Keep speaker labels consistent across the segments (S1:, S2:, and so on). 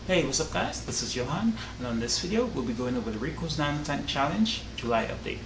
S1: Hey, what's up guys? This is Johan, and on this video we'll be going over the Ricos Nano Tank Challenge July update.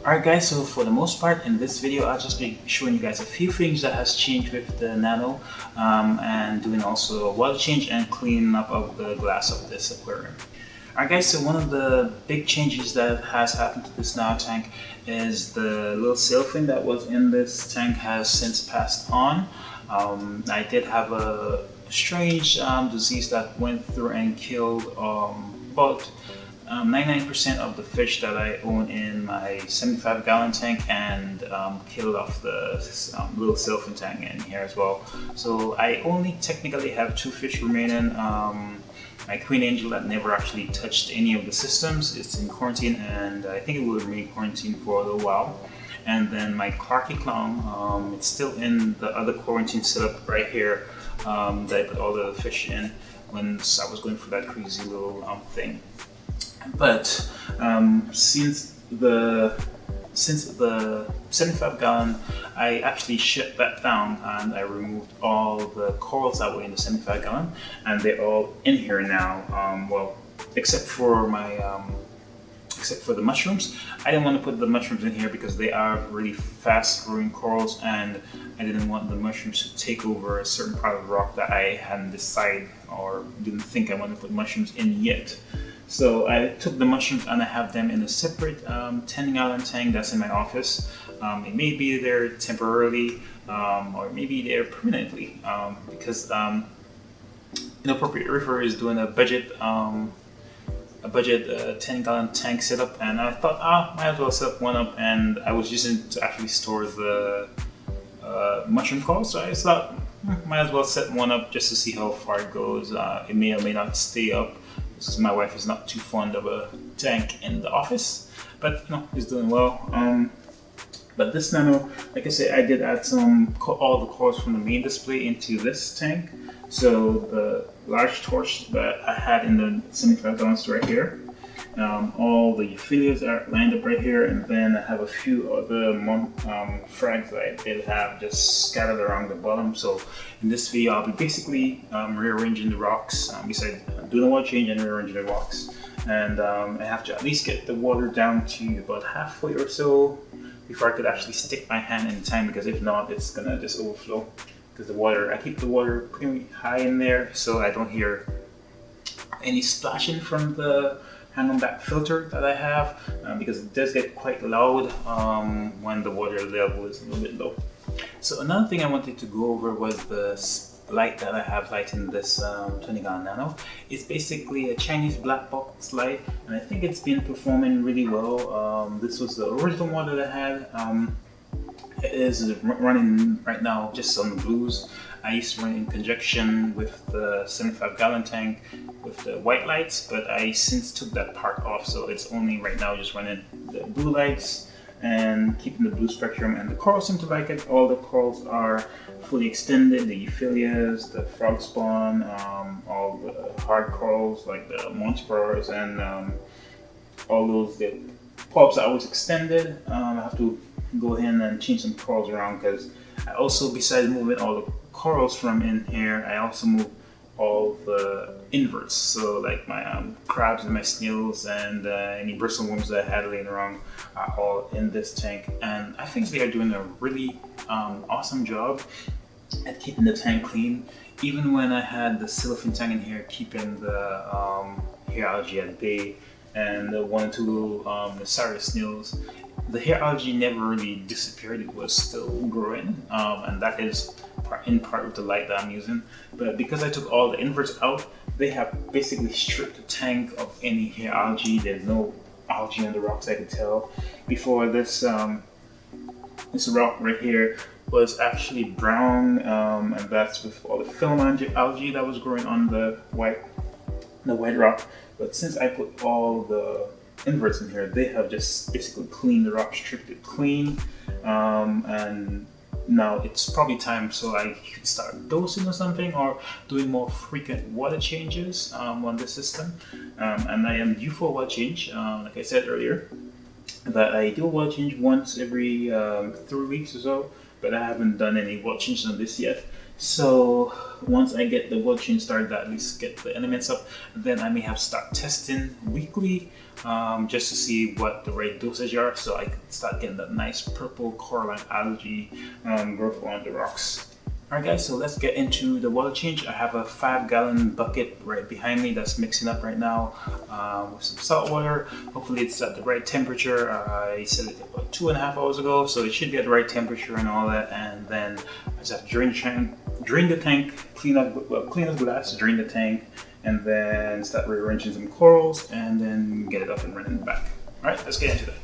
S1: Alright guys, so for the most part in this video I'll just be showing you guys a few things that has changed with the Nano and doing also a water change and cleaning up of the glass of this aquarium. Alright guys, so one of the big changes that has happened to this Nano tank is the little sailfin that was in this tank has since passed on. I did have a strange disease that went through and killed about 99% of the fish that I own in my 75-gallon tank and killed off the little sailfin tank in here as well. So I only technically have 2 fish remaining. My Queen Angel that never actually touched any of the systems, it's in quarantine and I think it will remain quarantined for a little while. And then my Clarky Clown, it's still in the other quarantine setup right here that I put all the fish in when I was going for that crazy little thing. But since the 75-gallon, I actually shut that down and I removed all the corals that were in the 75-gallon, and they're all in here now. Well, except for the mushrooms. I didn't want to put the mushrooms in here because they are really fast-growing corals, and I didn't want the mushrooms to take over a certain part of the rock that I hadn't decided or didn't think I wanted to put mushrooms in yet. So I took the mushrooms and I have them in a separate 10-gallon tank that's in my office. It may be there temporarily or maybe there permanently because Inappropriate River is doing a budget 10-gallon tank setup, and I thought, might as well set up one up, and I was using it to actually store the mushroom corals, so I thought might as well set one up just to see how far it goes. It may or may not stay up, because my wife is not too fond of a tank in the office, but it's doing well. But this Nano, like I said, I did add all the corals from the main display into this tank. So the large torch that I had in the 75 gallons right here, all the affiliates are lined up right here, and then I have a few other frags that I did have just scattered around the bottom. So in this video I'll be basically rearranging the rocks, besides doing a water change and rearranging the rocks. And I have to at least get the water down to about halfway or so before I could actually stick my hand in the tank, because if not it's gonna just overflow. Because I keep the water pretty high in there so I don't hear any splashing from the hang-on back filter that I have, because it does get quite loud when the water level is a little bit low. So another thing I wanted to go over was the light that I have lighting this 20-gallon Nano. It's basically a Chinese black box light, and I think it's been performing really well. This was the original one that I had. It is running right now just on the blues. I used to run in conjunction with the 75-gallon tank with the white lights, but I since took that part off, so it's only right now just running the blue lights and keeping the blue spectrum. And the corals seem to like it. All the corals are fully extended, the euphyllias, the frog spawn, all the hard corals like the monsters, and all those, the polyps are always extended. I have to go in and change some corals around, because I also, besides moving all the corals from in here, I also move all the inverts. So like my crabs and my snails and any bristleworms that I had laying around are all in this tank. And I think they are doing a really awesome job at keeping the tank clean. Even when I had the cellophane tank in here, keeping the hair algae at bay, and the 1 or 2 Nasaria snails, the hair algae never really disappeared. It was still growing, and that is in part with the light that I'm using. But because I took all the inverts out, they have basically stripped the tank of any hair algae. There's no algae on the rocks, I could tell. Before this, this rock right here was actually brown, and that's with all the film algae that was growing on the white rock. But since I put all the inverts in here, they have just basically cleaned the rock, stripped it clean, and now it's probably time so I could start dosing or something, or doing more frequent water changes on the system. And I am due for a water change, like I said earlier, that I do a water change once every 3 weeks or so, but I haven't done any water changes on this yet. So once I get the water change started, at least get the elements up, then I may have start testing weekly, just to see what the right dosage are, so I can start getting that nice purple coralline algae growth on the rocks. Alright guys, so let's get into the water change. I have a 5-gallon bucket right behind me that's mixing up right now with some salt water. Hopefully it's at the right temperature. I set it about 2.5 hours ago, so it should be at the right temperature and all that. And then I just have to drain the tank, clean up glass, drain the tank, and then start rearranging some corals, and then get it up and running back. Alright, let's get into that.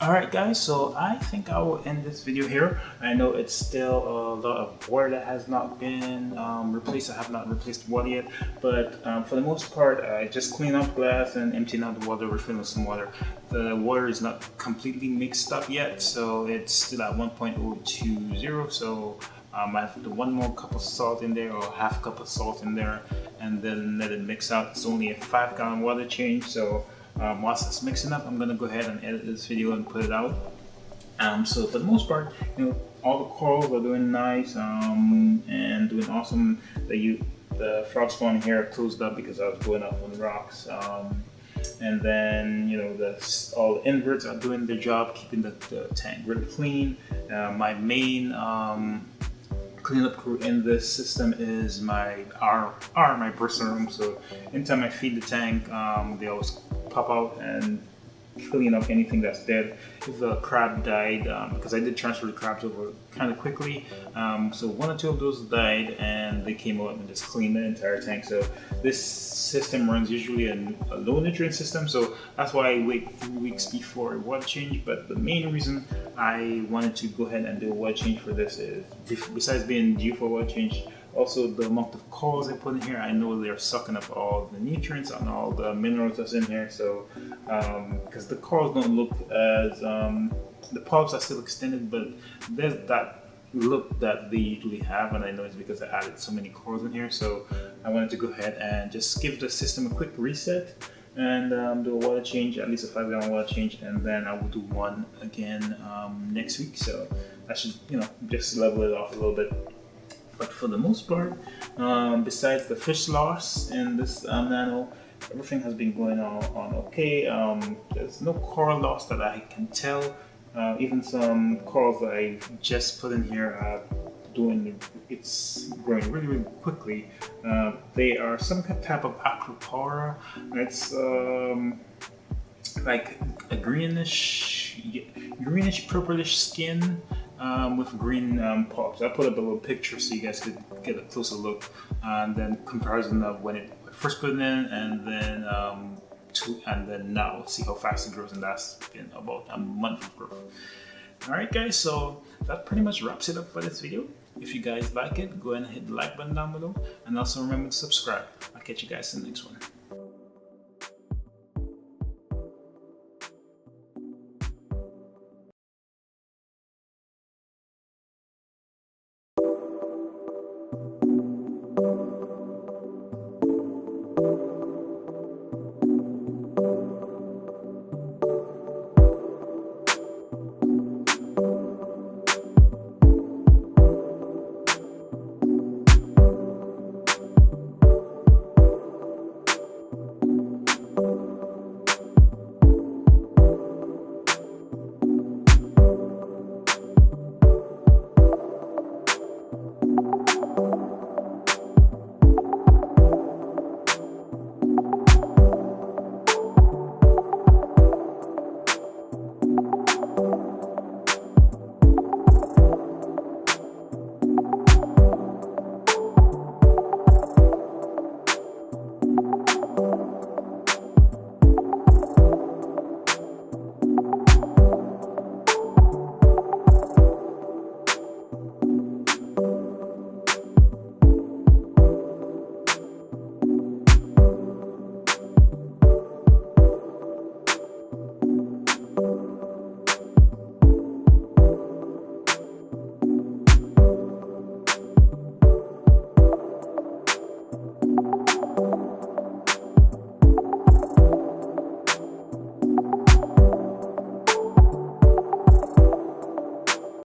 S1: Alright guys, so I think I will end this video here. I know it's still a lot of water that has not been replaced. I have not replaced water yet, but for the most part I just clean up glass and emptying out the water, refilling some water. The water is not completely mixed up yet, so it's still at 1.020, so I have to put one more cup of salt in there, or half cup of salt in there, and then let it mix out. It's only a 5-gallon water change, so whilst it's mixing up, I'm gonna go ahead and edit this video and put it out. So for the most part, all the corals are doing nice and doing awesome. The frog spawn here closed up because I was going up on rocks. And then all the inverts are doing their job, keeping the tank really clean. My main cleanup crew in this system is my my burster room. So anytime I feed the tank, they always pop out and clean up anything that's dead. If a crab died, because I did transfer the crabs over kind of quickly, so 1 or 2 of those died and they came out and just cleaned the entire tank. So this system runs usually a low nutrient system, so that's why I wait 3 weeks before a water change. But the main reason I wanted to go ahead and do a water change for this is, besides being due for a water change, also the amount of corals I put in here, I know they're sucking up all the nutrients and all the minerals that's in here. So because the corals don't look as the polyps are still extended, but there's that look that they usually have, and I know it's because I added so many corals in here. So I wanted to go ahead and just give the system a quick reset and do a water change, at least a 5-gallon water change, and then I will do one again next week. So I should just level it off a little bit. But for the most part, besides the fish loss in this nano, everything has been going on okay. There's no coral loss that I can tell. Even some corals that I just put in here are it's growing really, really quickly. They are some type of acropora. It's like a greenish purplish skin. With green polyps. I put up a little picture so you guys could get a closer look, and then comparison of when it first put it in, and then now. See how fast it grows, and that's been about a month of growth. Alright guys, so that pretty much wraps it up for this video. If you guys like it, go ahead and hit the like button down below, and also remember to subscribe. I'll catch you guys in the next one.